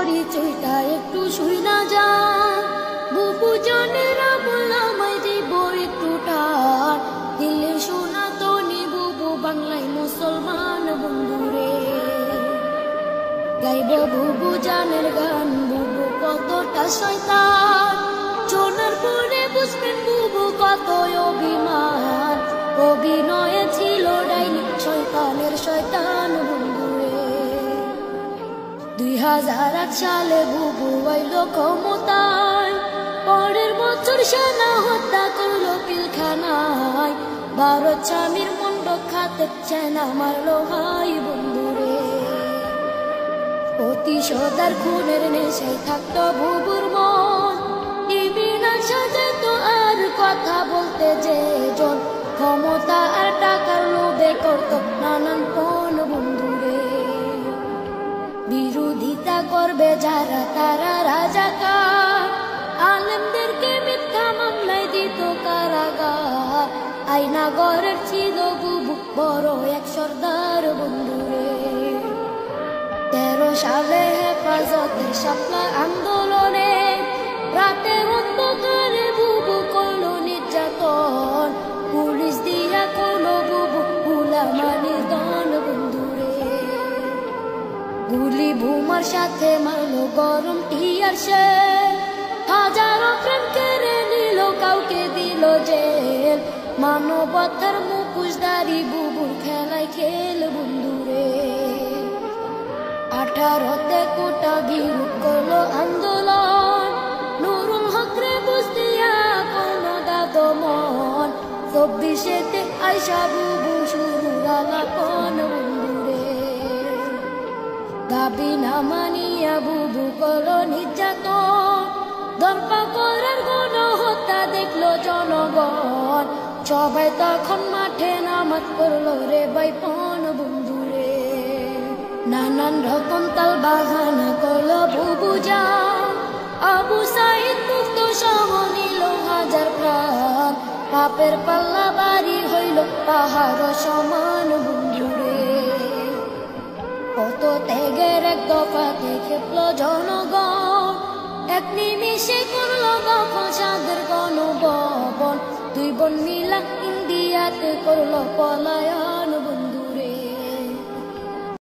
পরিচয়টা একটু শুই না যা বুবু জনেরা বললাম দিব একটু টান দিলে শোনা তো নি বুবু বাংলায় মুসলমান বন্ধুরে গাইব বুবু জানের গান বুবু কতটা শয়তান শোনার পরে বুঝবেন বুবু কত অভিমান অভিনয়ে ছিল ডাইনি শয়তানের শয়তান বন্ধুরে 2008 সালে বুবু আইল ক্ষমতায় পরের বছর সেনা হত্যা করলো পিলখানায় ভারত স্বামীর মন রক্ষাতে সেনা মারলো ভাই বন্ধুরে প্রতিশোধার খুনের নেশায় থাকতো বুবুর মন টিভি না সাজাত আর কথা বলতে যে জন ক্ষমতা আর টাকার লোভে করতো নানান পণ বন্ধুরে বিরোধিতা করবে যারা তারা রাজাকার আলেমদেরকে মিথ্যা মামলায় দিত কারাগার আয়নাগরের ছিল বুবু বড় এক সর্দার বন্ধুরে 13 সালে হেফাজতের শাপলা আন্দোলনে রাতের অন্ধকারে বুবু করলো নির্যাতন পুলিশ দিয়া করলো বুবু গুলামা নির্দন বন্ধুরে গুলি বোমার সাথে মারলো গরম টিয়ার সে হাজারো প্রাণ কেড়ে নিল কাউকে দিল জেল মানবতার মুখোশধারী বুবুর খেলায় খেল বন্ধুরে 18তে কোটা বিরোধ করলো আন্দোলন নুরুল হক রে বুঝদিয়া করলো দাদমন 24তে আইসা বুবু শুরু আলাপন বন্ধুরে দাবি না মানিয়া বুবু করলো নির্যাতন দরপা করার গণহত্যা দেখলো জনগণ সবাই তখন মাঠে নামাজ পড়লো রে বাইপন বন্ধুরে নানান রকম তাল বাহানা করলো বুবু যান আবু সাইদ মুক্ত সহ নিল হাজার প্রাণ পাপের পাল্লা বাড়ি হইল পাহাড় সমান বন্ধুরে কত ত্যাগের এক দফাতে খেপলো জনগণ এক নিমিষে করলো দখল সাদের গণভবন 2 বোন মিলা ইন্ডিয়াতে করলো পলায়ন